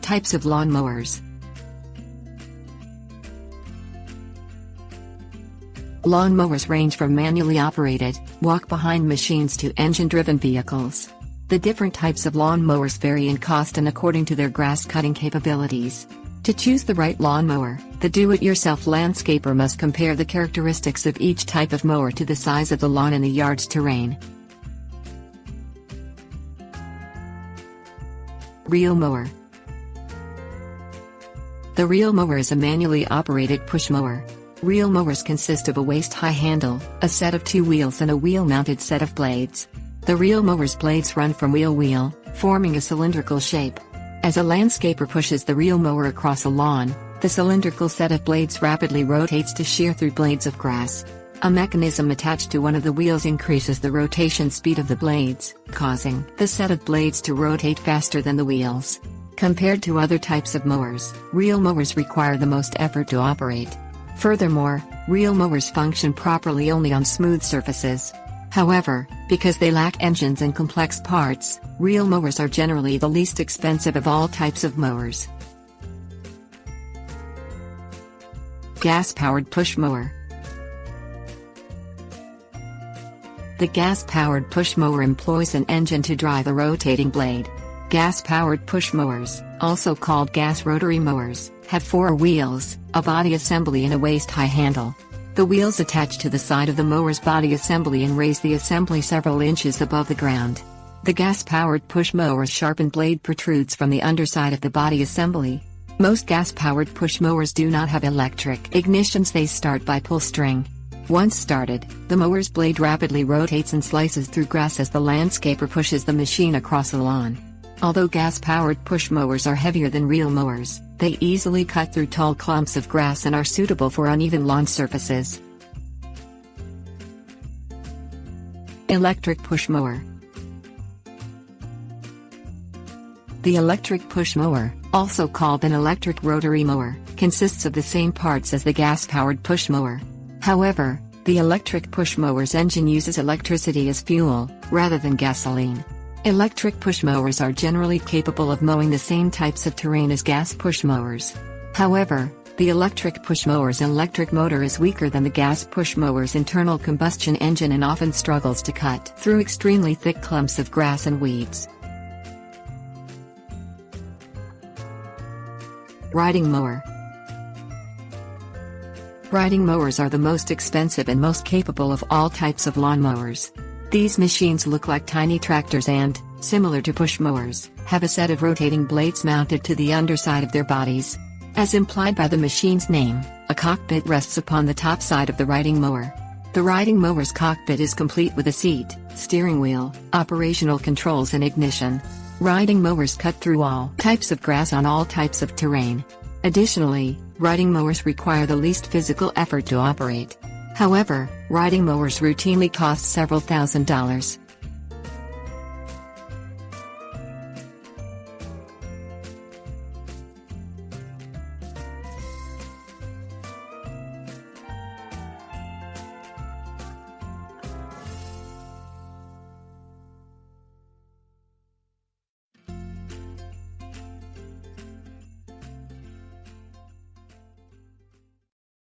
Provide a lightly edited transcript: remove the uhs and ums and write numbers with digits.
Types of lawn mowers. Lawn mowers range from manually operated, walk-behind machines to engine-driven vehicles. The different types of lawn mowers vary in cost and according to their grass-cutting capabilities. To choose the right lawn mower, the do-it-yourself landscaper must compare the characteristics of each type of mower to the size of the lawn and the yard's terrain. Reel mower. The reel mower is a manually operated push mower. Reel mowers consist of a waist-high handle, a set of two wheels and a wheel-mounted set of blades. The reel mower's blades run from wheel, forming a cylindrical shape. As a landscaper pushes the reel mower across a lawn, the cylindrical set of blades rapidly rotates to shear through blades of grass. A mechanism attached to one of the wheels increases the rotation speed of the blades, causing the set of blades to rotate faster than the wheels. Compared to other types of mowers, reel mowers require the most effort to operate. Furthermore, reel mowers function properly only on smooth surfaces. However, because they lack engines and complex parts, reel mowers are generally the least expensive of all types of mowers. Gas-powered push mower. The gas-powered push mower employs an engine to drive a rotating blade. Gas-powered push mowers, also called gas rotary mowers, have four wheels, a body assembly and a waist-high handle. The wheels attach to the side of the mower's body assembly and raise the assembly several inches above the ground. The gas-powered push mower's sharpened blade protrudes from the underside of the body assembly. Most gas-powered push mowers do not have electric ignitions. They start by pull string. Once started, the mower's blade rapidly rotates and slices through grass as the landscaper pushes the machine across the lawn. Although gas-powered push mowers are heavier than reel mowers, they easily cut through tall clumps of grass and are suitable for uneven lawn surfaces. Electric push mower. The electric push mower, also called an electric rotary mower, consists of the same parts as the gas-powered push mower. However, the electric push mower's engine uses electricity as fuel, rather than gasoline. Electric push mowers are generally capable of mowing the same types of terrain as gas push mowers. However, the electric push mower's electric motor is weaker than the gas push mower's internal combustion engine and often struggles to cut through extremely thick clumps of grass and weeds. Riding mower. Riding mowers are the most expensive and most capable of all types of lawn mowers. These machines look like tiny tractors and, similar to push mowers, have a set of rotating blades mounted to the underside of their bodies. As implied by the machine's name, a cockpit rests upon the top side of the riding mower. The riding mower's cockpit is complete with a seat, steering wheel, operational controls and ignition. Riding mowers cut through all types of grass on all types of terrain. Additionally, riding mowers require the least physical effort to operate. However, riding mowers routinely cost several $1,000s.